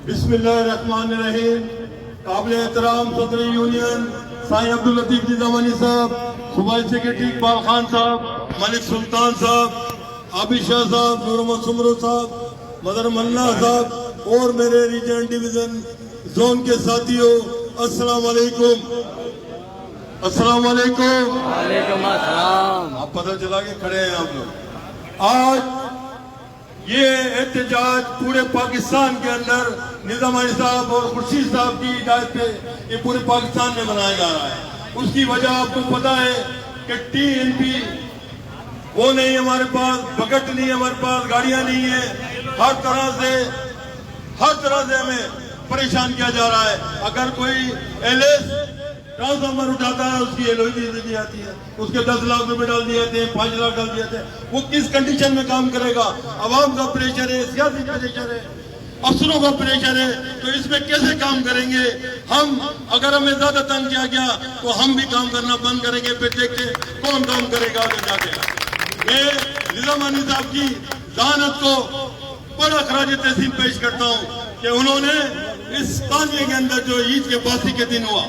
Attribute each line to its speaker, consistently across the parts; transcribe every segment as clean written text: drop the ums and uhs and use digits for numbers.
Speaker 1: बिस्मिल्लाहिर्रहमानिर्रहीम। काबिल एहतराम सदर यूनियन साईं अब्दुल लतीफ निजामानी साहब, सूबाई सेक्रेटरी इकबाल खान साहब, मलिक सुल्तान साहब, आबिद शाह साहब, नूर मोहम्मद सुमरो साहब, मदर मन्ना साहब और मेरे रीजन डिवीजन जोन के साथियों, अस्सलाम वालेकुम। अस्सलाम वालेकुम।
Speaker 2: वालेकुम अस्सलाम।
Speaker 1: आप पता चला के खड़े हैं आप लोग। आज ये एहतजाज पूरे पाकिस्तान के अंदर निजामानी साहब और खुर्शीद साहब की हिदायत पे ये पूरे पाकिस्तान में मनाया जा रहा है। उसकी वजह आपको पता है कि TNP वो नहीं, हमारे पास बकेट नहीं है, हमारे पास गाड़ियां नहीं है, हर तरह से हमें परेशान किया जा रहा है। अगर कोई LS ट्रांसफार्मर उठाता है उसकी LOI दे दी जाती है, उसके 10 लाख रुपए डाल दिए जाते हैं, 5 लाख डाल दिए जाते हैं। वो किस कंडीशन में काम करेगा? आवाम का प्रेशर है, सियासी प्रेशर है, अफसरों का प्रेशर है, तो इसमें कैसे काम करेंगे हम? अगर हमें ज्यादा तंग किया गया तो हम भी काम करना बंद करेंगे, फिर देखते कौन काम करेगा आगे जाके। मैं निजामानी साहब की जहानत को बड़ा खराज तहसीन पेश करता हूँ कि उन्होंने इस ताजिए के अंदर जो ईद के बासी के दिन हुआ,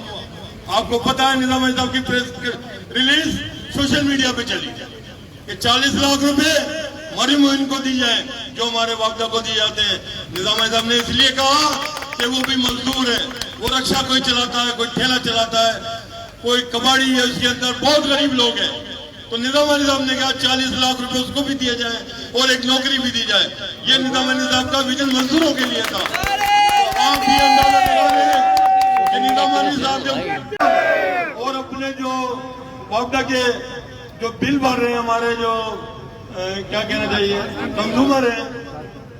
Speaker 1: आपको पता है निजामानी साहब की प्रेस रिलीज सोशल मीडिया पे चली कि 40 लाख रुपए मरी मोइन को दी जाए जो हमारे वापदा को दिए जाते हैं। निजामानी साहब ने इसलिए कहा कि वो भी मजदूर है, वो रक्षा कोई चलाता है, कोई ठेला चलाता है, कोई कबाड़ी है, उसके अंदर बहुत गरीब लोग हैं। तो निजामानी साहब ने कहा 40 लाख रुपए उसको भी दिए जाए और एक नौकरी भी दी जाए। ये निजामानी साहब का विजन मजदूरों के लिए था। तो आप भी अंदाजा लगा लें कि निजामानी साहब जब और अपने जो वापदा के जो बिल भर रहे हैं, हमारे जो क्या कहना चाहिए कंज्यूमर हैं,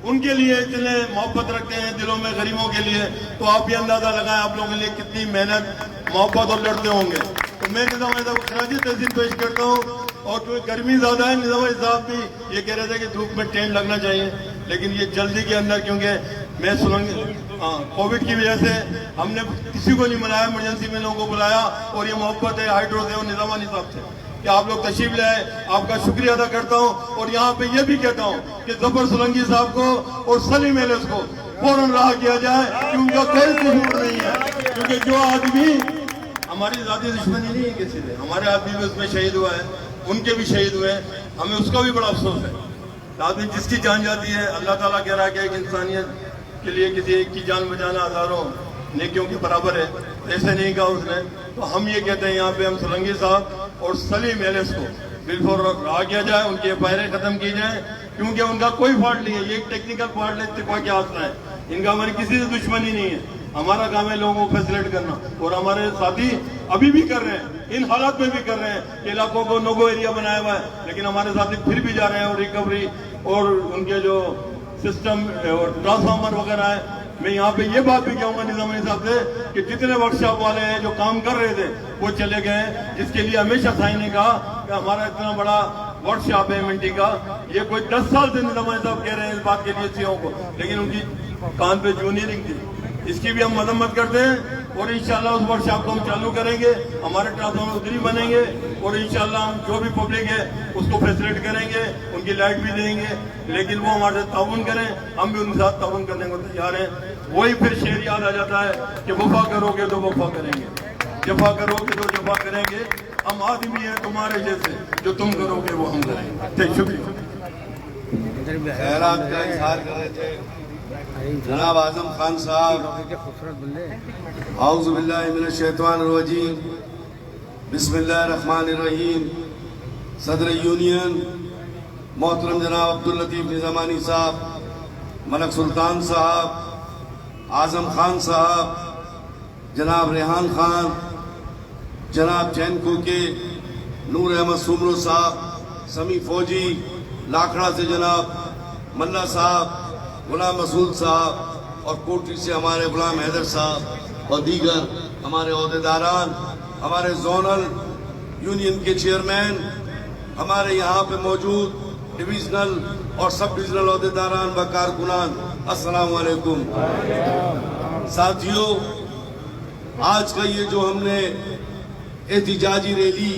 Speaker 1: उनके लिए इतने मोहब्बत रखते हैं दिलों में गरीबों के लिए, तो आप भी अंदाजा लगाएं आप लोगों के लिए कितनी मेहनत मोहब्बत और लड़ते होंगे। तो मैं निजामानी साहब को खराज तहसीन पेश करता हूँ। और क्योंकि गर्मी ज्यादा है, निजामानी साहब भी ये कह रहे थे कि धूप में टेंट लगना चाहिए, लेकिन ये जल्दी के अंदर क्योंकि मैं कोविड की वजह से हमने किसी को नहीं बुलाया, इमरजेंसी में लोगों को बुलाया, और ये मोहब्बत है हाइड्रो से और निजामानी साहब से कि आप लोग तशरीफ लाए, आपका शुक्रिया अदा करता हूँ। और यहाँ पे ये भी कहता हूँ कि जफर सोलंकी साहब को और सलीम एलिस को फौरन रहा किया जाए, कि उनका कोई कसूर नहीं है। क्योंकि जो आदमी, हमारी जाती दुश्मनी नहीं है किसी से, हमारे आदमी भी उसमें शहीद हुआ है, उनके भी शहीद हुए हैं, हमें उसका भी बड़ा अफसोस है। आदमी जिसकी जान जाती है, अल्लाह ताला कह रहा है कि एक इंसानियत के लिए किसी एक की जान बचाना हजारों नेकियों के बराबर है, ऐसे नहीं कहा उसने। तो हम ये कहते हैं यहाँ पे हम सोलंकी साहब और सलीम एलिस को बिल्कुल रहा किया जाए, उनके फायरे खत्म किए जाए, क्योंकि उनका कोई फॉल्ट नहीं है, ये एक टेक्निकल फॉल्ट है, इस्तीफा के आसरा है, इनका हमारी किसी से दुश्मनी नहीं है। हमारा काम है लोगों को फैसिलिटेट करना, और हमारे साथी अभी भी कर रहे हैं, इन हालात में भी कर रहे हैं कि इलाकों को नो गो एरिया बनाया हुआ है, लेकिन हमारे साथी फिर भी जा रहे हैं और रिकवरी और उनके जो सिस्टम और ट्रांसफार्मर वगैरह है। मैं यहाँ पे ये बात भी कहूँगा निजामानी साहब से कि जितने वर्कशॉप वाले हैं जो काम कर रहे थे वो चले गए, जिसके लिए हमेशा साईं ने कहा कि हमारा इतना बड़ा वर्कशॉप है मिट्टी का, ये कोई 10 साल से निजामानी साहब कह रहे हैं इस बात के लिए सीओ को, लेकिन उनकी कान पे जूनियरिंग थी। इसकी भी हम मजम्मत करते हैं और इंशाल्लाह उस वर्कशॉप को हम चालू करेंगे, हमारे ट्रांसफार्मर उधर ही बनेंगे, और इंशाल्लाह हम जो भी पब्लिक है उसको फैसिलिटेट करेंगे, उनकी लाइट भी देंगे, लेकिन वो हमारे साथ ताउन करें, हम भी उनके साथ ताउन करने को तैयार हैं। वही फिर शेर याद आ जाता है कि वफा करोगे तो वफा करेंगे, जफा करोगे तो जफा करेंगे, हम आदमी हैं तुम्हारे जैसे, जो तुम करोगे वो हम करेंगे। शुक्रिया।
Speaker 3: खैरात का इजहार कर रहे थे जनाब आजम खान साहब। औज़ु बिल्लाहि मिनश शैतानिर रजीम, बिस्मिल्लाहिर रहमानिर रहीम। सदर यूनियन मोहतरम जनाब अब्दुल लतीफ निजामानी साहब, मलक सुल्तान साहब, आजम खान साहब, जनाब रेहान खान, जनाब चैनको के नूर अहमद सुमरो साहब, समी फौजी, लाखड़ा से जनाब मल्ला साहब, गुलाम मसूद साहब, और कोटरी से हमारे गुलाम हैदर साहब और दीगर हमारे अहदेदारान, हमारे जोनल यूनियन के चेयरमैन, हमारे यहाँ पे मौजूद डिविजनल और सब डिविजनल अहदेदारान व कारकुनान, अस्सलाम वालेकुम। साथियों, आज का ये जो हमने एहतिजाजी रैली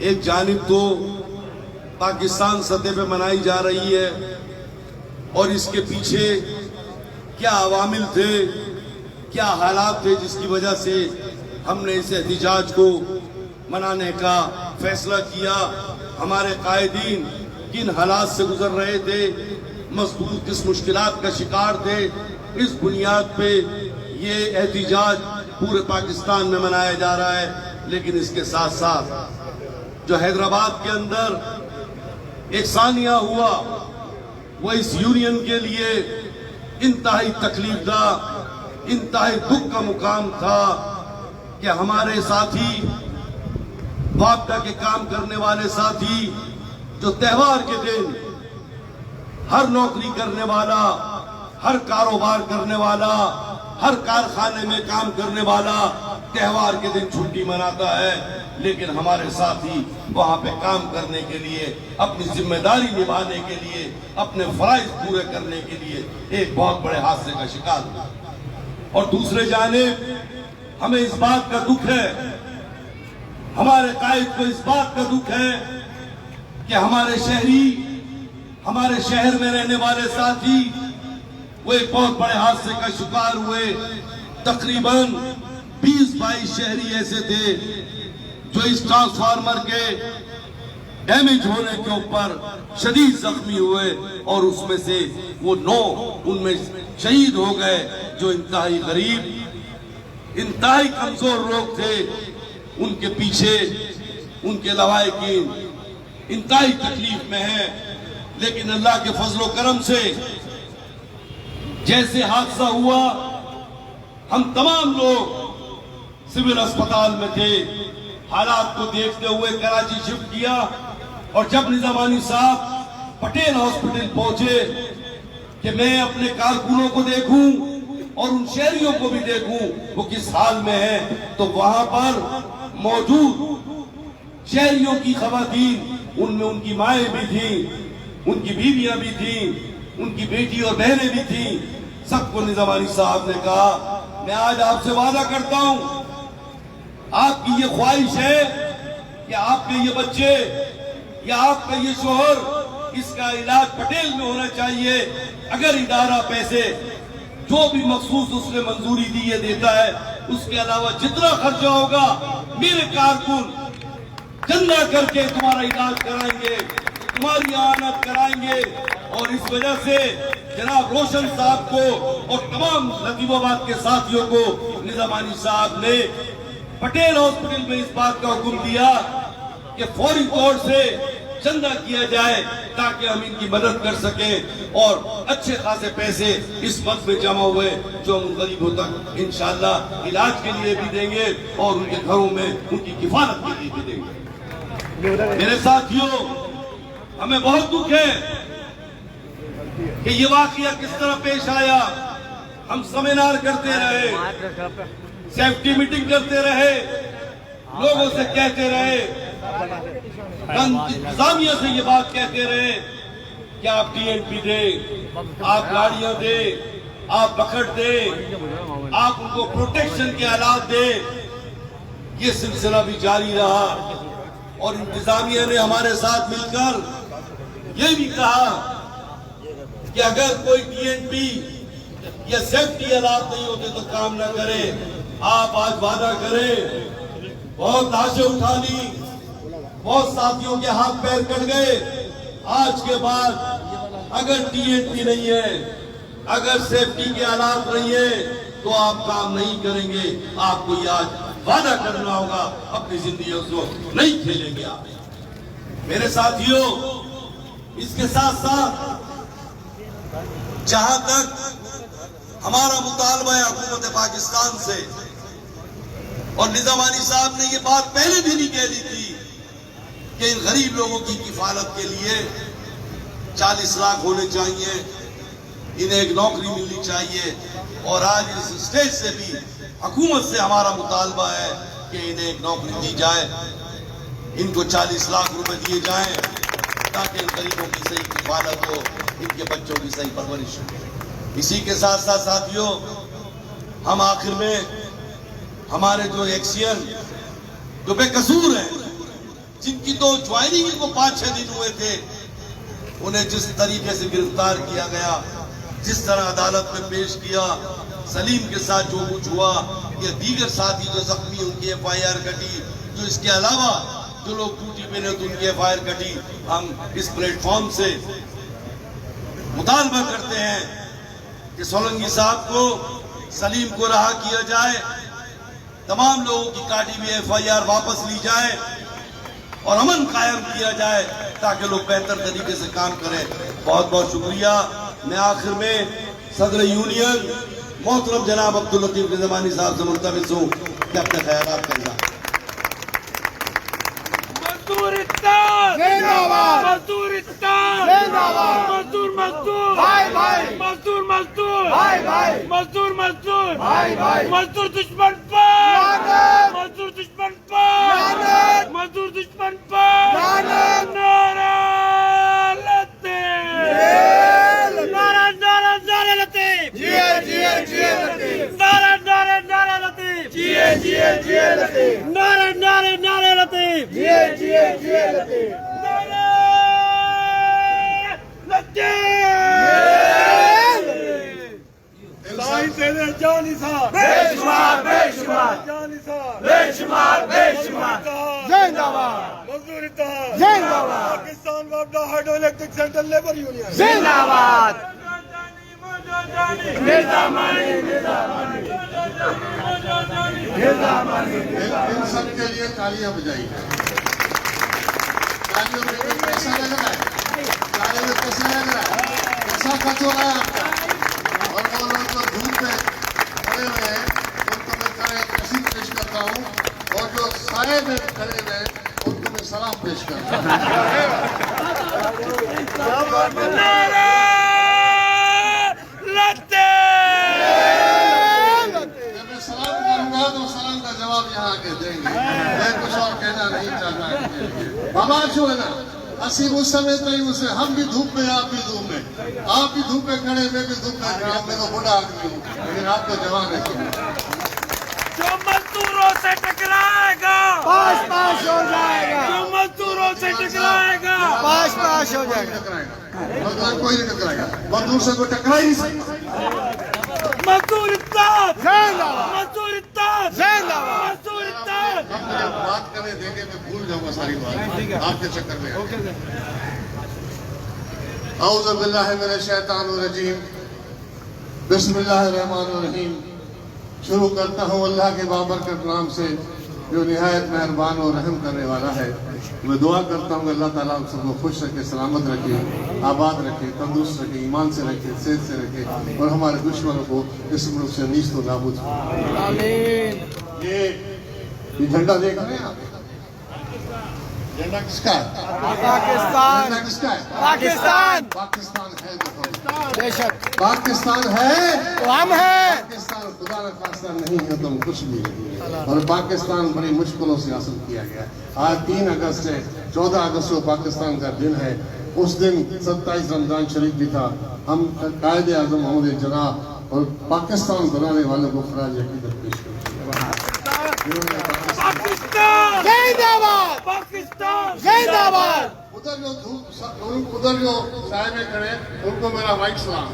Speaker 3: एक जानिब तो पाकिस्तान सतह पे मनाई जा रही है, और इसके पीछे क्या अवामिल थे, क्या हालात थे जिसकी वजह से हमने इस एहतिजाज को मनाने का फैसला किया। हमारे कायदीन किन हालात से गुजर रहे थे, मजदूर किस मुश्किलात का शिकार थे, इस बुनियाद पे ये एहतिजाज पूरे पाकिस्तान में मनाया जा रहा है। लेकिन इसके साथ साथ जो हैदराबाद के अंदर एक सानिया हुआ, वो इस यूनियन के लिए इंतहाई तकलीफदा, इंतहाई दुख का मुकाम था कि हमारे साथी, वापडा के काम करने वाले साथी, जो त्योहार के दिन हर नौकरी करने वाला, हर कारोबार करने वाला, हर कारखाने में काम करने वाला त्योहार के दिन छुट्टी मनाता है, लेकिन हमारे साथी वहां पे काम करने के लिए, अपनी जिम्मेदारी निभाने के लिए, अपने फराइज पूरे करने के लिए एक बहुत बड़े हादसे का शिकार हुआ। और दूसरे जानिब हमें इस बात का दुख है, हमारे कायद को इस बात का दुख है कि हमारे शहरी, हमारे शहर में रहने वाले साथी वो एक बहुत बड़े हादसे का शिकार हुए। तकरीबन 20-22 शहरी ऐसे थे जो इस ट्रांसफार्मर के डैमेज होने के ऊपर शदीद जख्मी हुए, और उसमें से वो 9 उनमें शहीद हो गए, जो इंतहाई गरीब, इंतहाई कमजोर लोग थे। उनके पीछे उनके लवाहिकीन इंतहाई तकलीफ में है। लेकिन अल्लाह के फजलो करम से जैसे हादसा हुआ, हम तमाम लोग सिविल अस्पताल में थे। हालात को देखते हुए कराची शिफ्ट किया, और जब निजामानी साहब पटेल हॉस्पिटल पहुंचे कि मैं अपने कारकुनों को देखूं और उन शहरियों को भी देखूं वो किस हाल में है, तो वहां पर मौजूद शहरियों की खवातीन, उनमें उनकी माएं भी थी, उनकी बीवियां भी थी, उनकी बेटी और बहनें भी थी। सबको निजामानी साहब ने कहा, मैं आज आपसे वादा करता हूं, आपकी ये ख्वाहिश है कि आपके ये बच्चे या आपका ये शोहर, इसका इलाज पटेल में होना चाहिए। अगर इदारा पैसे जो भी मखसूस उसने मंजूरी दी है देता है, उसके अलावा जितना खर्चा होगा मेरे कारकुन चंदा करके तुम्हारा इलाज कराएंगे, तुम्हारी आनत कराएंगे। और इस वजह से जनाब रोशन साहब को और तमाम लतीफाबाद के साथियों को निजामानी साहब ने पटेल हॉस्पिटल में इस बात का हुक्म दिया कि फौरी तौर से चंदा किया जाए ताकि हम इनकी मदद कर सकें, और अच्छे खासे पैसे इस वक्त में जमा हुए जो हम गरीबों तक इंशाअल्लाह इलाज के लिए भी देंगे और उनके घरों में उनकी किफायत के लिए भी देंगे। मेरे साथियों, हमें बहुत दुख है कि ये वाकया किस तरह पेश आया। हम सेमिनार करते रहे, सेफ्टी मीटिंग करते रहे, लोगों से कहते रहे, इंतजामिया से ये बात कहते रहे कि आप TNP दे, आप गाड़ियां दे, आप बखट दे, आप उनको प्रोटेक्शन के आलात दे। ये सिलसिला भी जारी रहा, और इंतजामिया ने हमारे साथ मिलकर ये भी कहा कि अगर कोई TNP या सेफ्टी आलात नहीं होते तो काम ना करे। आप आज वादा करें, बहुत लाशें उठा ली, बहुत साथियों के हाथ पैर कट गए, आज के बाद अगर TNP नहीं है, अगर सेफ्टी के हालात नहीं है, तो आप काम नहीं करेंगे। आपको ये आज वादा करना होगा, अपनी जिंदगियों को नहीं खेलेंगे आप। मेरे साथियों, इसके साथ साथ जहां तक हमारा मुतालबा है हुकूमत पाकिस्तान से, और निजामानी साहब ने ये बात पहले भी नहीं कह दी थी कि इन गरीब लोगों की किफालत के लिए 40 लाख होने चाहिए, इन्हें एक नौकरी मिलनी चाहिए। और आज इस स्टेज से भी हुकूमत से हमारा मुतालबा है कि इन्हें एक नौकरी दी जाए, इनको 40 लाख रुपए दिए जाएं ताकि इन गरीबों की सही किफालत हो, इनके बच्चों की सही परवरिश हो। इसी के साथ साथ साथियों, हम आखिर में हमारे जो एक्सियन जो बेकसूर हैं, जिनकी तो ज्वाइनिंग को 5-6 दिन हुए थे, उन्हें जिस तरीके से गिरफ्तार किया गया, जिस तरह अदालत में पेश किया, सलीम के साथ जो कुछ हुआ, ये दीगर साथी जो जख्मी उनकी FIR कटी, जो इसके अलावा जो लोग ड्यूटी पे ने तो उनकी FIR कटी। हम इस प्लेटफॉर्म से मुतालबा करते हैं कि सोलंकी साहब को, सलीम को रहा किया जाए, तमाम लोगों की काटी हुई FIR वापस ली जाए और अमन कायम किया जाए ताकि लोग बेहतर तरीके से काम करें। बहुत बहुत शुक्रिया। मैं आखिर में सदर यूनियन मोहतरम जनाब अब्दुल लतीफ निज़ामानी साहब से मुल्तमिस हूँ कि अपने ख्यालात का इज़हार।
Speaker 4: मजदूर इत्तेहाद जिंदाबाद, मजदूर इत्तेहाद जिंदाबाद, मजदूर मजदूर भाई भाई, मजदूर मजदूर भाई भाई, मजदूर मजदूर भाई भाई, मजदूर दुश्मन पर, मजदूर दुश्मन पर, मजदूर दुश्मन पर नारा लतीफ, नारा नारा नारा लतीफ, जिए जिए जिए लतीफ, नारा नारा नारा लतीफ, जिए जिए जिए लतीफ, नारा नारा नारा लतीफ, जिए जिए जिए लतीफ, नारा लतीफ, जानी साहब बेशुमार बेशुमार, जानी साहब बेशुमार बेशुमार, जिंदाबाद, मजदूर इत्तेहाद जिंदाबाद, पाकिस्तान वापडा hydro electric centre labour union जिंदाबाद, निज़ामानी निज़ामानी निज़ामानी।
Speaker 5: इन सब के लिए तालियां बजाई। तालियों में पैसा लग रहा है, तालियों में पैसा लग रहा है, पैसा खर्च हो रहा है आपका। और वो लोग जो धूप में खड़े हुए हैं उनको मैं खड़े तस्वीर पेश करता हूँ, और जो साए में खड़े हुए हैं उनको मैं सलाम पेश करता हूँ। मैं सलाम करूंगा तो सलाम का जवाब यहाँ आके देंगे। मैं कुछ और कहना नहीं चाहता। बाबा जो है ना, असी उस समय तक उसे, हम भी धूप में, आप भी धूप में, आप भी धूप में खड़े, मैं भी धूप में खड़ा हूँ। मैं तो बूढ़ा आदमी हूँ, लेकिन आप तो जवान है।
Speaker 4: जो मजदूरों से टकराएगा पास पास हो जाएगा, जो मजदूरों से टकराएगा पास पास हो जाएगा,
Speaker 5: मजदूर कोई नहीं टकराएगा, मजदूर से कोई टकरा ही नहीं सकता।
Speaker 4: मजदूर इत्तेहाद जिंदाबाद, मजदूर इत्तेहाद जिंदाबाद, मजदूर इत्तेहाद।
Speaker 5: अब मुझे बात करने देंगे, मैं भूल जाऊंगा सारी बात आपके चक्कर में। औज़ु बिल्लाहि मिनश शैतानिर रजीम, बिस्मिल्लाहिर रहमानिर रहीम। शुरू करता हूँ अल्लाह के बाबरकत नाम से जो निहायत मेहरबान और रहम करने वाला है। मैं दुआ करता हूँ अल्लाह ताला हम सबको खुश रखे, सलामत रखे, आबाद रखे, तंदुरुस्त रखे, ईमान से रखे, सेहत से रखे, और हमारे दुश्मनों को इस मुल्क से नीच तो नाबूद। ये झंडा देख रहे हैं आप? झंडा किसका है?
Speaker 4: पाकिस्तान,
Speaker 5: झंडा किसका है?
Speaker 4: पाकिस्तान,
Speaker 5: पाकिस्तान है तो
Speaker 4: बेशक
Speaker 5: पाकिस्तान है
Speaker 4: तो हम हैं।
Speaker 5: पाकिस्तान खुदा न खास्ता नहीं है तो हम कुछ भी नहीं। और पाकिस्तान बड़ी मुश्किलों से हासिल किया गया। आज 3 अगस्त है, 14 अगस्त को पाकिस्तान का दिन है। उस दिन 27 रमजान शरीफ भी था। हम कायदे आज़म मोहम्मद जनाब और पाकिस्तान बनाने वालों को खराज अकीदत पेश करते हैं।
Speaker 4: पाकिस्तान जिंदाबाद, पाकिस्तान जिंदाबाद।
Speaker 5: उधर जो साहब में खड़े उनको मेरा वाइट सलाम।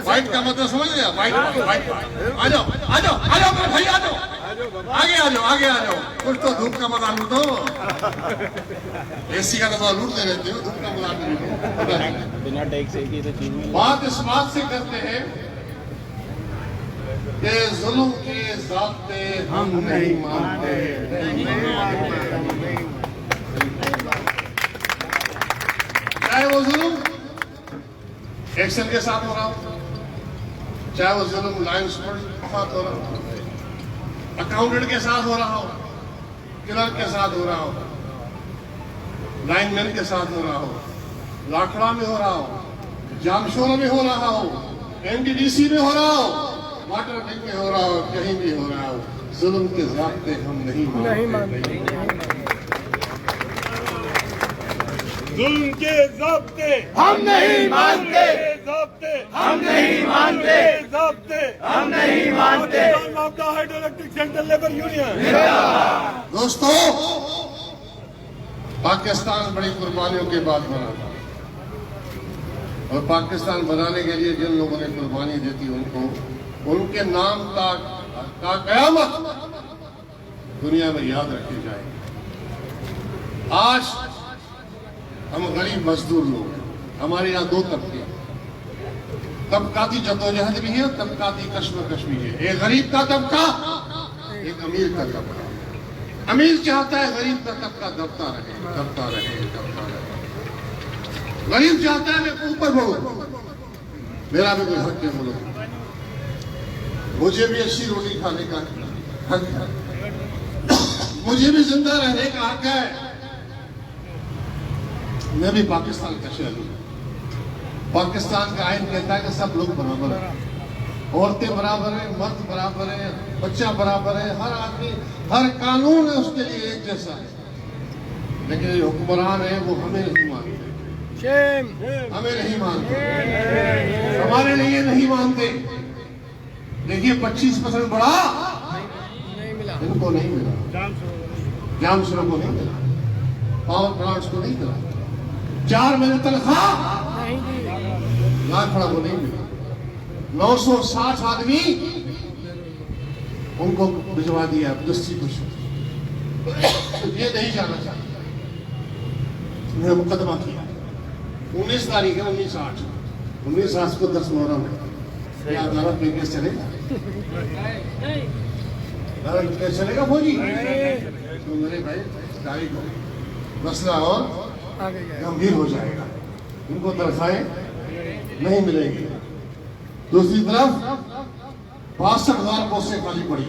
Speaker 5: वाइट का मतलब समझ लिया? वाइट आ जाओ आ जाओ आ जाओ मेरे भाई, आ जाओ आगे आ जाओ आगे आ जाओ। कुछ तो धूप का मजा लूटो। AC का मजा लूटते रहते हो, धूप का मजा लूटो।
Speaker 2: बिना टैक्स की तो चीज
Speaker 5: बात इस बात से करते हैं कि जुल्म के ज़ाब्ते हम नहीं मानते। चाहे वो जुल्म एक्शन के साथ हो रहा हो, चाहे वो जुल्म लाइन्स के साथ हो रहा हो, अकाउंटेंट के साथ हो रहा हो, क्लर्क के साथ हो रहा हो, लाइनमैन के साथ हो रहा हो, लाखड़ा में हो रहा हो, जामशोरा में हो रहा हो, NDDC में हो रहा हो, वाटर बैंक में हो रहा हो, कहीं भी हो रहा हो, जुल्म के ज़ाब्ते हम नहीं मानते।
Speaker 4: जुल्म के ज़ाब्ते हम नहीं मानते, ज़ाब्ते हम नहीं मानते, ज़ाब्ते हम नहीं मानते। आपका hydro electric centre labour union.
Speaker 5: दोस्तों, पाकिस्तान बड़ी कुर्बानियों के बाद बना था। और पाकिस्तान बनाने के लिए जिन लोगों ने कुर्बानी दी थी उनको, उनके नाम का कयामत दुनिया में याद रखे जाएंगे। आज हम गरीब मजदूर लोग हैं, हमारे यहाँ दो तबके हैं, तबकाती जद्दोजहद भी है, तबकाती कश्मकश भी है। एक गरीब का तबका, एक अमीर का तबका। अमीर चाहता है गरीब का तबका दबता रहे, दबता रहे, दबता रहे। गरीब चाहता है मैं ऊपर बढ़ूं, मेरा भी कोई हक है, बोलो मुझे भी अच्छी रोटी खाने का हक है, मुझे भी जिंदा रहने का हक है। मैं भी पाकिस्तान का शहरी हूं। पाकिस्तान का आइन कहता है कि सब लोग बराबर हैं, औरतें बराबर हैं, मर्द बराबर है, बच्चा बराबर है, हर आदमी, हर कानून है उसके लिए एक जैसा है। लेकिन जो हुक्मरान है वो हमें नहीं मानते, हमें नहीं मानते, हमारे लिए नहीं मानते। देखिए 25% बढ़ा, इनको नहीं मिला, जामशरों को नहीं मिला, पावर प्लांट्स को नहीं मिला, 4 महीने तनख्वाह लाखड़ा को नहीं मिला, 960 आदमी उनको भिजवा दिया दस्ती कुछ, ये नहीं जाना चाहता। उन्हें मुकदमा किया 19 तारीख है 19/8 को 10 मुहर्रम है। क्या अदालत में केस चलेगा? अदालत में केस चलेगा फौजी? तो मेरे भाई तारीख हो मसला और गंभीर हो जाएगा, उनको तनख्वाहें नहीं मिलेंगी। दूसरी तरफ 62,000 पोस्टें खाली पड़ी।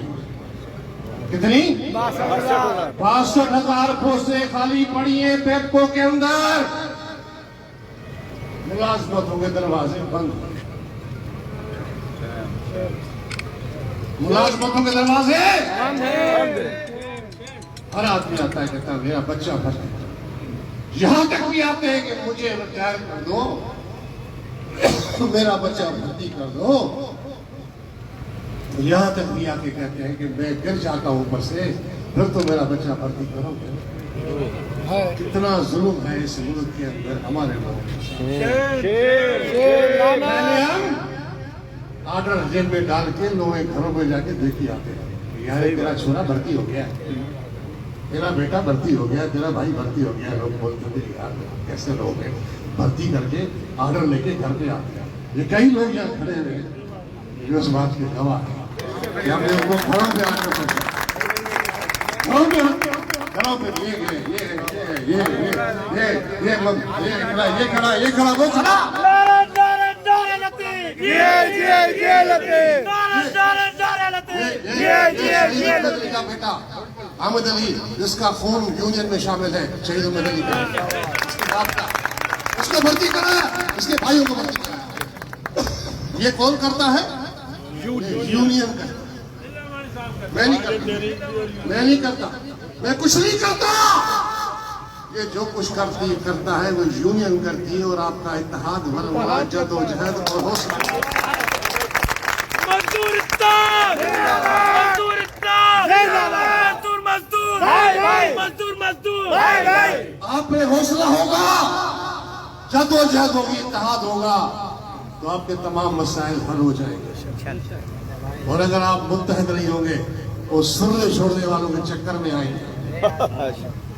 Speaker 5: कितनी? 62,000 पोस्टें खाली पड़ी हैं पेप्को के अंदर। मुलाजमतों के दरवाजे बंद, मुलाजमतों के दरवाजे हर आदमी आता है कहता है मेरा बच्चा भर्ती, यहां तक भी आते हैं कि मुझे रिटायर कर दो, तो मेरा बच्चा भर्ती कर दो। यहां तक भी आके कहते हैं कि मैं गिर जाता हूं ऊपर से, फिर तो मेरा बच्चा भर्ती करो। कितना जुल्म है इस मुल्क के अंदर हमारे लोगों। पहले हम आर्डर जेब में डाल के लोगों के घरों में जाके देखी आते हैं, यार तेरा छोरा भर्ती हो गया, तेरा बेटा भर्ती हो गया, तेरा भाई भर्ती हो गया। लोग बोलते थे यार कैसे लोग हैं, भर्ती करके ऑर्डर लेके घर पे आते हैं। ये कई लोग यहाँ खड़े हैं जो इस बात के गवाह हैं कि हमने उनको घरों पे आकर सोचा, घरों पे ये खड़ा वो खड़ा। बेटा अहमद अली जिसका खून यूनियन में शामिल है, शहीद अहमद अली का, उसको भर्ती करा, इसके भाइयों को भर्ती करा। ये कौन करता है? यूनियन का। मैं नहीं करता, मैं कुछ नहीं करता। ये जो कुछ करता है वो यूनियन करती है, और आपका इत्तेहाद भरपूर जद्दोजहद और हौसला।
Speaker 4: मजदूर इत्तेहाद, मजदूर इत्तेहाद, मजदूर मजदूर।
Speaker 5: आप में हौसला होगा, जद्दोजहद होगी, इत्तेहाद होगा, तो आपके तमाम मसाइल हल हो जाएंगे। और अगर आप मुत्तहद नहीं होंगे, वो सुरले छोड़ने वालों के चक्कर में आएंगे,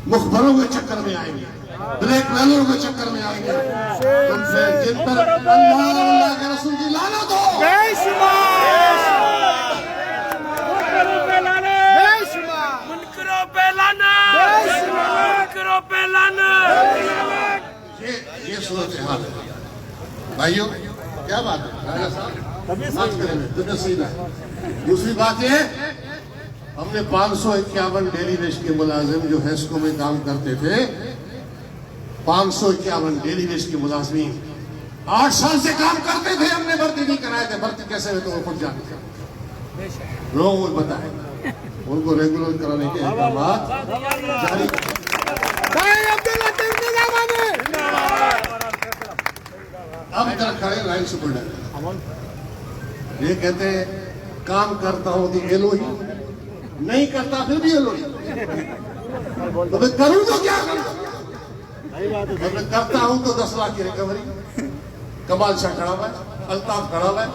Speaker 5: मुखबरों के चक्कर में आएंगे, ब्लैक मेलरों के चक्कर में आएंगे, उनसे जिन पर अल्लाह के रसूल की लानत हो। ये सूरत हाल है भाइयों, क्या बात है राजा साहब, दुनिया सही है। दूसरी बात ये, हमने 551 डेली वेज के मुलाजिम जो हेस्को में काम करते थे, 551 डेली वेज के मुलाजमीन 8 साल से काम करते थे, हमने भर्ती नहीं कराए थे। भर्ती कैसे हुए तो वो खुद जानते थे, लोगों को बताए, उनको रेगुलर कराने के इक़दाम जारी। अब इधर खड़े लाइन से बोल, ये कहते हैं काम करता हूं तो एलोही, नहीं करता फिर भी एलोही, तो मैं करूं तो क्या करूं? मैं करता हूं तो 10 लाख की रिकवरी, कमाल शाह खड़ा हुआ है, अल्ताफ खड़ा हुआ है,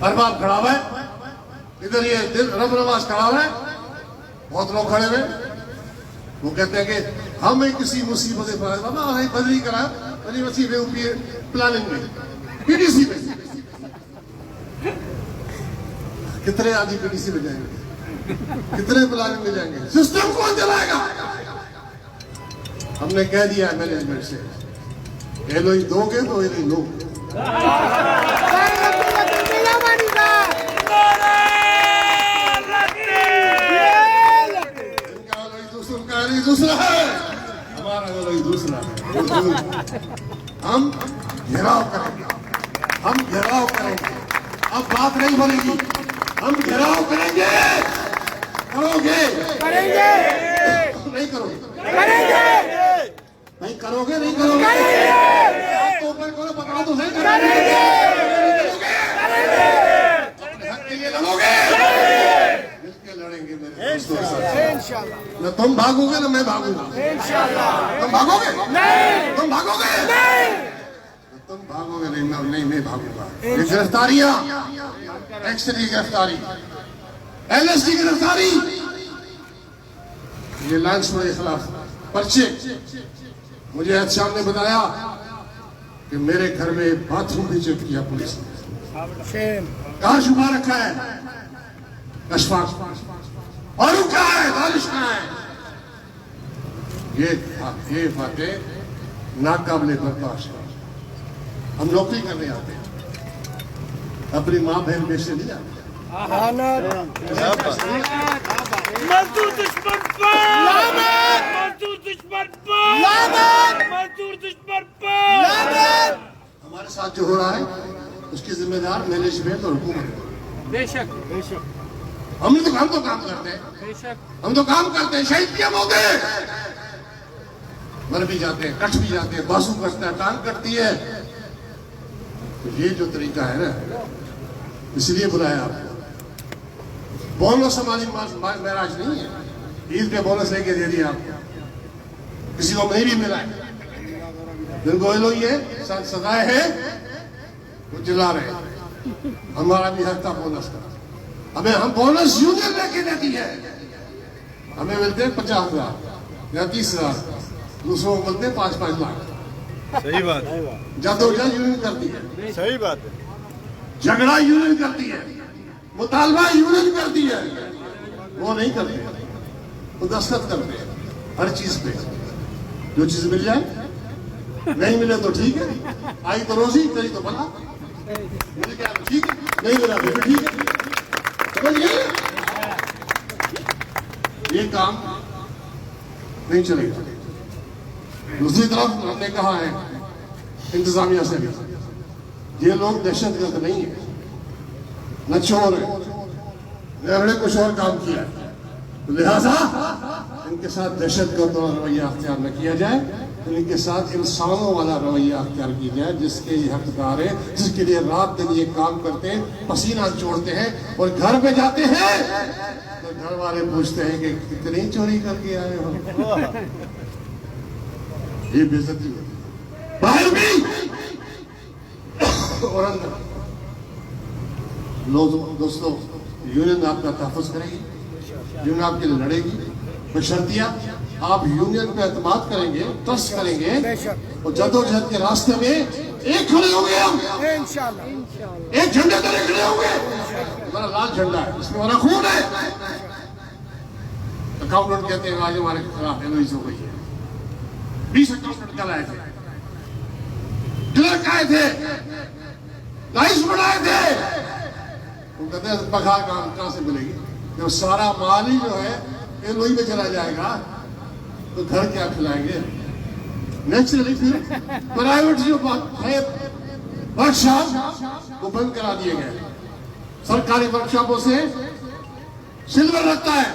Speaker 5: अरबाब खड़ा हुआ है, इधर ये रब नवाज खड़ा हुआ है, बहुत लोग खड़े हुए। वो कहते हैं कि हमें किसी मुसीबत में बाबा हमें बदली करा बदली वसीबे प्लानिंग में पीडीसी में कितने आदमी पीडीसी में जाएंगे, कितने प्लानिंग में जाएंगे, सिस्टम कौन चलाएगा? हमने कह दिया है मैनेजमेंट से, एलओई दोगे तो एलओई लो। दूसरा है, हमारा एलओई दूसरा है। हम घेराव करेंगे, हम घेराव करेंगे। अब बात नहीं बनेगी, हम घेराव करेंगे। करोगे? करेंगे। नहीं करोगे? करेंगे। नहीं करोगे? नहीं करोगे? आपको ऊपर करो, पकड़ो तो सही। करेंगे। अपने हक के लिए लड़ोगे? मिलकर लड़ेंगे मेरे दोस्तों के साथ। न तुम भागोगे न मैं भागूंगा। तुम भागोगे? नहीं। तुम भागोगे? नहीं। तुम भागोगे नहीं, नहीं मैं भागूंगा। ये गिरफ्तारियां, एक्सरी गिरफ्तारी, एलएस की गिरफ्तारी, ये लांचमैन के खिलाफ पर्चे। मुझे एहतशाम ने बताया कि मेरे घर में बाथरूम भी चेक किया पुलिस ने। कहाँ छुपा रखा है अशफाक और कहाँ है दानिश कहाँ है? ये बातें नाकाबिले बर्दाश्त है। हम नौकरी करने आते हैं, अपनी माँ बहन बेचने नहीं जाते।
Speaker 4: मजदूर दुश्मन पर, मजदूर दुश्मन पर, मजदूर दुश्मन पर।
Speaker 5: हमारे साथ जो हो रहा है उसकी जिम्मेदार मैनेजमेंट और हुकूमत है।
Speaker 4: बेशक बेशक
Speaker 5: हम तो काम करते हैं,
Speaker 4: बेशक
Speaker 5: हम तो काम करते हैं। शहीद किया मौके मर भी जाते हैं, कट भी जाते हैं, बासु कटता है, टांग कटती है। तो ये जो तरीका है ना, इसलिए बुलाया आपको। बोनस हमारी महराज नहीं है, ईद पे बोनस लेके दे दिया आपको, किसी को नहीं भी मिला है। जिनको ये लोग ये सजाए हैं वो चिल्ला रहे हैं, हमारा भी हक था बोनस का। हमें हम बोनस यूनियन लेके देती है, हमें मिलते हैं 50,000 या 30,000, दूसरों को मिलते हैं 5-5 लाख।
Speaker 1: सही बात,
Speaker 5: जदोजहद यूनियन करती है,
Speaker 1: सही बात है।
Speaker 5: झगड़ा यूनियन करती है, मुतालबा यूनियन करती है। वो नहीं करते, वो दस्तखत करते हैं हर चीज पे। जो चीज मिल जाए, नहीं मिले तो ठीक है, आई तो रोजी, करी तो भला, मिल गया तो ठीक है, नहीं मिला तो ठीक है। समझिए, ये काम नहीं चलेगा। दूसरी तरफ हमने कहा है इंतजामिया से भी, ये लोग दहशतगर्द नहीं है, न चोर है, ने कुछ और काम किया है, लिहाजा इनके साथ दहशतगर्द वाला रवैया अख्तियार न किया जाए, इनके साथ इंसानों वाला रवैया अख्तियार किया जाए, जिसके ये हकदार है, जिसके लिए रात दिन ये काम करते हैं, पसीना छोड़ते हैं और घर पे जाते हैं तो घर वाले पूछते हैं कि कितनी चोरी करके आए हो। ये बेइज्जती है बाहर भी और अंदर। दोस्तों, यूनियन आपका तहफ़्फ़ुज़ करेगी, यूनियन आपके लिए लड़ेगी, बशर्तिया आप यूनियन पे एतमाद करेंगे, ट्रस्ट करेंगे और जदोजहद के रास्ते में एक खड़े होंगे हम, इंशाअल्लाह एक झंडे तले खड़े होंगे। हमारा लाल झंडा है, इसमें हमारा खून है। अकाउंटेंट कहते हैं आज हमारे खिलाफ एलओई हो गई है, 20 अकाउंटेंट कल आए थे, क्लर्क आए थे, राइस बनाए थे। वो कहते हैं पगार कहां से मिलेगी जब सारा माल ही जो है एलओई में चला जाएगा, तो घर क्या खिलाएंगे? नेचुरली फिर प्राइवेट जो है वर्कशॉप वो बंद करा दिए गए। सरकारी वर्कशॉपों से सिल्वर लगता है,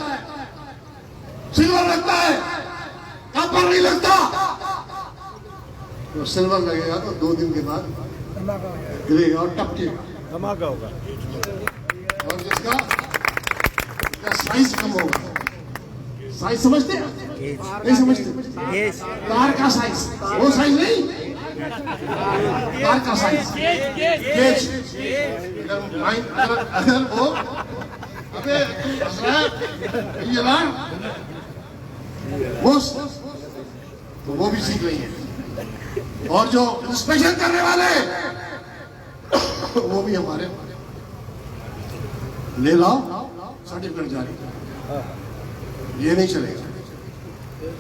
Speaker 5: कॉपर नहीं लगता। तो सिल्वर लगेगा तो 2 दिन के बाद गिरेगा और टपकेगा, धमाका होगा, और जिसका साइज कम होगा। साइज समझते हैं? नहीं समझते? तार का साइज, वो साइज नहीं, कार का साइज गेज अगर वो अबे ये ना तो वो भी सीख रही है। और जो इंस्पेक्शन करने वाले वो भी हमारे ले लाओ सर्टिफिकेट जारी, ये नहीं चलेगा।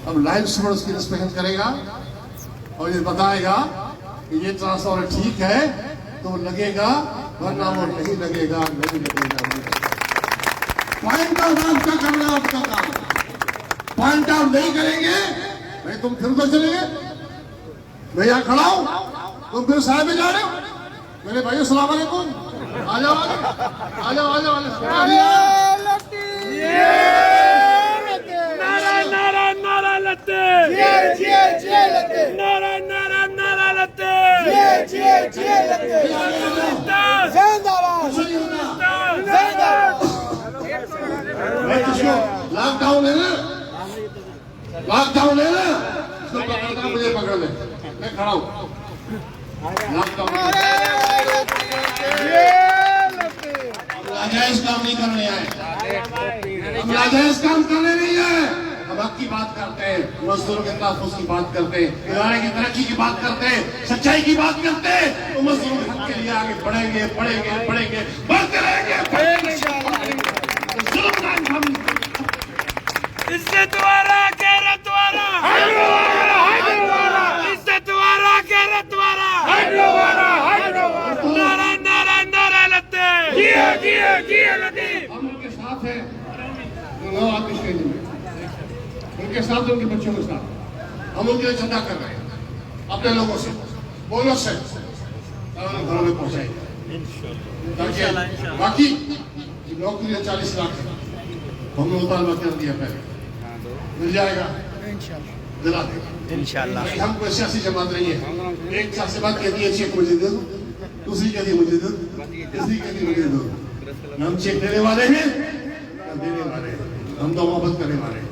Speaker 5: अब लाइन स्टूडेंट उसकी इंस्पेक्शन करेगा और ये बताएगा कि ये ट्रांसफार्मर ठीक है तो लगेगा, वरना वो नहीं लगेगा, नहीं लगेगा। पॉइंट आउट आपका करना, आपका काम। पॉइंट आउट नहीं करेंगे नहीं तुम फिर तो चलेंगे। मैं यहाँ खड़ा हूं, तुम फिर साहब में जा रहे हो। मेरे भाई अस्सलाम वालेकुम, आ जाओ आ जाओ आ जाओ आ जाओ।
Speaker 4: नारा नारा नारा लते, नारा नारा नारा लते,
Speaker 5: लॉकडाउन है ना, लॉकडाउन है ना, इसको पकड़ना, मुझे पकड़ ले, मैं खड़ा हूँ। लॉकडाउन नाजायज काम नहीं करने आए, हम नाजायज काम करने नहीं आए। हम हक की बात करते हैं, मजदूरों के तहफ़्फ़ुज़ की बात करते हैं, इदारे की तरक्की की बात करते हैं, सच्चाई की बात करते हैं, तो मजदूरों के हक के लिए आगे बढ़ेंगे बढ़ेंगे बढ़ेंगे, बढ़ते रहेंगे।
Speaker 4: इज्जत वाला गैरत वाला, इज्जत वाला गैरत वाला, नारा नारा नारा लते, जिए लतीफ।
Speaker 5: हम उनके साथ हैं जो लोग आते स्टेज में, उनके साथ, उनके बच्चों के साथ हम उनके लिए चंदा कर रहे हैं अपने लोगों से, बोनस से घरों में पहुंचाएंगे ताकि बाकी नौकरी 40 लाख है, हमने मुतालबा कर दिया, पहले मिल जाएगा, दिला देगा इंशाल्लाह। हमको सियासी जमात नहीं है, एक साथ से बात कहती है चेक मुझे दे दो, दूसरी कहती है मुझे दो, तीसरी कहती है मुझे दो। हम चेक देने वाले हैं, देने वाले हैं, हम तो मोहब्बत करने वाले हैं,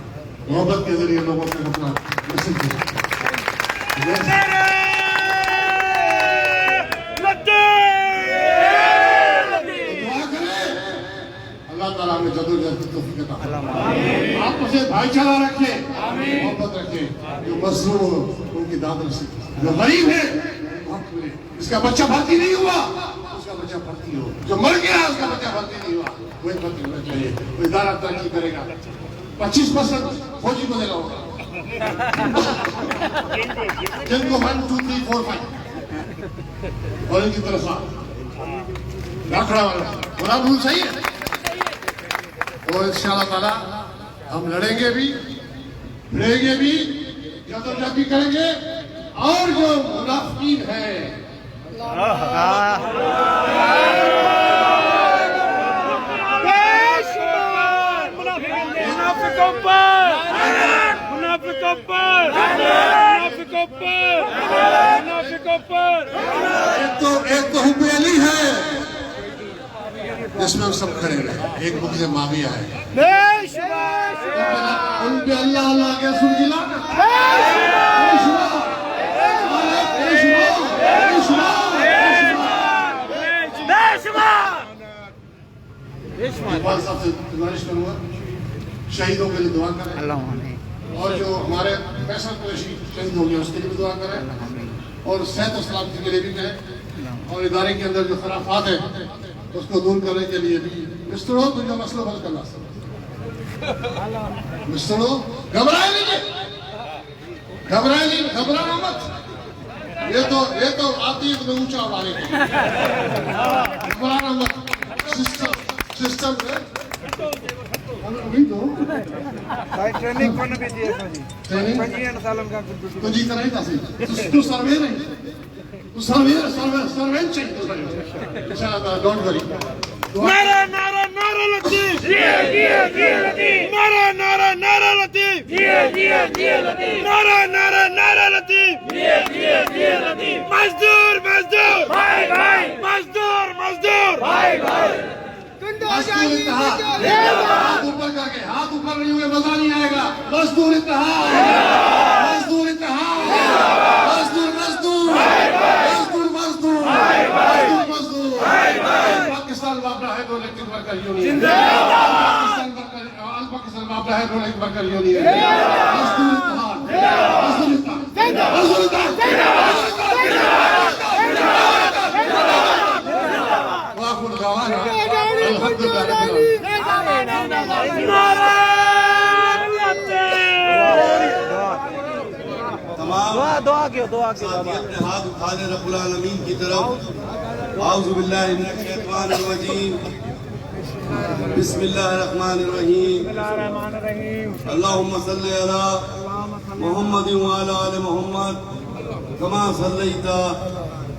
Speaker 5: मोहब्बत के जरिए लोगों को अपना मैसेज देना। अल्लाह ताला हमें जदोजहद की तौफीक अता फरमाए, आपस में भाईचारा रखे, मोहब्बत रखे, जो मजलूम हो उनकी दाद रसे, जो गरीब है इसका बच्चा भर्ती नहीं हुआ उसका बच्चा भर्ती हो, जो मर गया उसका बच्चा भर्ती नहीं हुआ वही भर्ती होना चाहिए। वो इदारा तरक्की करेगा, 25% फौजी को देना होगा, जिनको 1 2 3 4 5 और इनकी तरफ राखड़ा वाला बड़ा भूल सही है। और इंशाअल्लाह ताला हम लड़ेंगे भी, भिड़ेंगे भी, जदोजहद भी करेंगे। और जो मुनाफिकीन है एक तो हुबैली है जिसमें हम सब खड़े रहे, एक मुझे माविया है, उन पे अल्लाह अल्लाह के रसूल की लानत। साहब से गुजारिश करूंगा शहीदों के लिए दुआ करें, और जो हमारे पैसा कुरैशी शहीद हो गया उसके लिए भी दुआ करें, और सेहत और सलामती के लिए भी करें, और इदारे के अंदर जो खराफात है उसको दूर करने के लिए भी। मिस्टर हो तुझे मसला हल करना, मिस्टर हो घबराए नहीं, घबराए नहीं, घबराना मत, ये तो आती है तुम्हें ऊंचा उड़ाने को, घबराना मत। सिस्टम अभी तो
Speaker 6: ट्रेनिंग कोण भी दिए सो जी
Speaker 5: ट्रेनिंग
Speaker 6: 25 सालन का
Speaker 5: तो जी कराई था तू सर्वे नहीं, तू सर्वे चाहिए इंशाल्लाह, डोंट वरी।
Speaker 4: नारा नारा नारा लतीफ, नारा नारा नारा लतीफ, नारा नारा नारा लतीफ, मजदूर मजदूर भाई भाई, मजदूर मजदूर भाई भाई,
Speaker 5: मजदूर इत्तेहाद, हाथ ऊपर करके, हाथ ऊपर नहीं हुए मजा नहीं आएगा। मजदूर इत्तेहाद, मजदूर इत्तेहाद, मजदूर मजदूर worker union Pakistan worker all Pakistan बाबराह रोलिंग वर्कर यूनियन मजदूर इत्तेहाद मजदूर वाकुल गवाना
Speaker 3: तमाम
Speaker 6: दुआ कियो
Speaker 3: साथी अपने हाथ उठा ले रब्बुल आलमीन की तरफ। आऊज़ु बिल्लाहि मिनश शैतानिर रजीम, बिस्मिल्लाहिर रहमानिर रहीम। अल्लाहुम्मा सल्लि अला मुहम्मद व अला आलि मुहम्मद कमा सल्लैता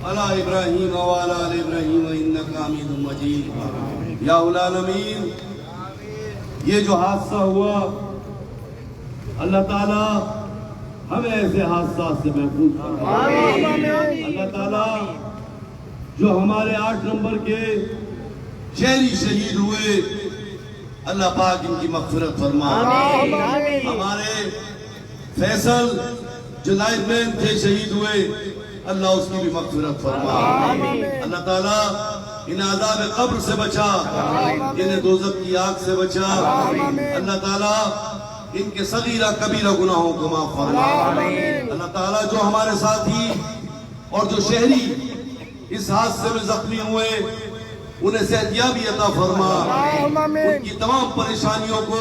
Speaker 3: अला इब्राहीम व अला आलि इब्राहीम इन्नका हमीदुम मजीद। या उल आलमीन, ये जो हादसा हुआ, अल्लाह ताला हमें ऐसे हादसा से महफूज फरमाए। अल्लाह ताला जो हमारे 8 नंबर के शहरी शहीद हुए, अल्लाह पाक इनकी मग़फ़िरत फरमाए। हमारे फैसल जो लाइनमैन थे शहीद हुए, अल्लाह उसकी भी मग़फ़िरत फरमाए। अल्लाह ताला इन आज़ाब क़ब्र से बचा, इन्हें दोज़ख की आग से बचा। अल्लाह ताला इनके सगीरा कबीरा गुनाहों को माफ फरमा। अल्लाह ताला जो हमारे साथी और जो शहरी इस हादसे में जख्मी हुए, उन्हें सेहतियाबी अता फरमा, उनकी तमाम परेशानियों को,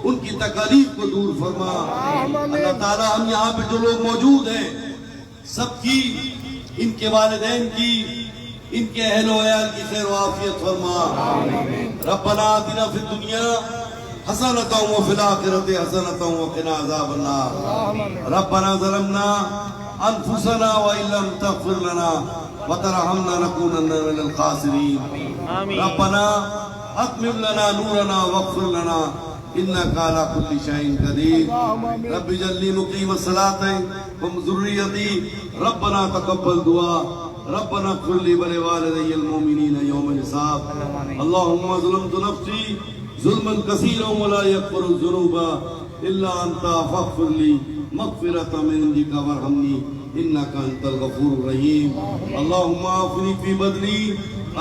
Speaker 3: उनकी तकलीफ को दूर फरमा। अल्लाह ताला हम यहाँ पे जो लोग मौजूद हैं, सबकी, इनके वालिदैन की, इनके अहल व अयाल की खैर व आफियत फरमा। रब्बना आतिना फिद दुनिया हसनतन व फिल आखिरति हसनतन व क़िना अज़ाबन्नार। रब्बना ज़लमना अनफुसना व इल्लम तग़फ़िर लना व तरहमना नकूनन्ना मिनल ख़ासिरीन। रब्बना अत्मिम लना नूरना वग़फ़िर लना इन्नका अला कुल्लि शैइन क़दीर। रब्बि जल्ली मुक़ीमस सलाति व ज़ुर्रियती रब्बना तक़ब्बल दुआ रब्बना इग़फ़िर ली व लिवालिदैयल मुमिनीन यौमल हिसाब। अल्लाहुम्मा ज़लमतु नफ़्सी ज़ुल्मन कसीरन व ला यग़फ़िरु ज़ुनूबा इल्ला अंता फ़ग़फ़िर ली मग़फ़िरतम मिन इंदिका वरहमनी इन्नका अंतल गफ़ूरुर रहीम। अल्लाहुम्मा आफ़नी फ़ी बदनी,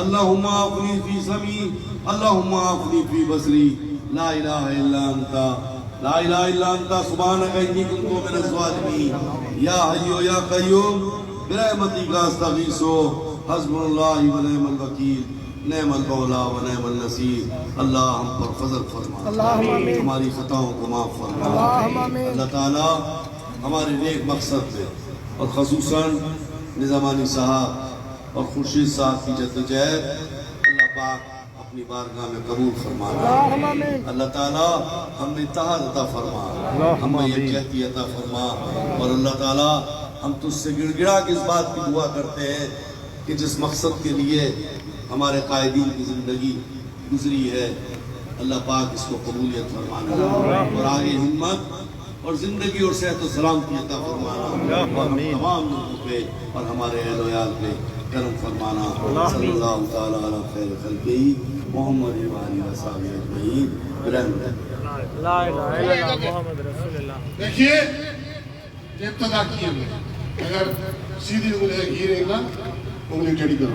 Speaker 3: अल्लाहुम्मा आफ़नी फ़ी समी, अल्लाहुम्मा आफ़नी फ़ी बसरी। ला इलाहा इल्ला अंता, ला इलाहा इल्ला अंता सुब्हानका इन्नी कुन्तु मिनज़ ज़ालिमीन। या हय्यु या क़य्यूम बिरहमतिका अस्तगीसु हस्बुनल्लाहु व निअमल वकील नेमल मौला व नेमल नसीर। अल्लाह हम पर फजल फरमा, हमारी खताओं को माफ फरमा। अल्लाह ताला हमारे नेक मकसद पे और ख़ुसूसन निज़ामानी साहब और खुर्शीद साहब की जद्दोजहद अल्लाह पाक अपनी बारगाह में कबूल फरमा। अल्लाह ताला हमें इत्तेहाद अता फरमा, हमें यकजहती अता फरमा। और अल्लाह ताला हम तुझसे गिड़गिड़ा के इस बात की दुआ करते हैं कि जिस मकसद के लिए हमारे कायदीन की ज़िंदगी गुजरी है, अल्लाह पाक इसको कबूलियत फरमाना और आगे हिम्मत और ज़िंदगी और सेहत और सलामती अता फरमाना और हम तमाम लोगों पे और हमारे अहल व अयाल पे करम फरमाना। सल्लल्लाहु तआला अला खैर खल्क़िही मुहम्मद व आलिहि व सहबिही अजमईन बिरहमतिक।
Speaker 4: ला इलाहा इल्लल्लाह मुहम्मद रसूलुल्लाह।
Speaker 5: देखिए, इब्तिदा की हमने, अगर सीधी उंगली गिरेगा, उंगली टेढ़ी करो।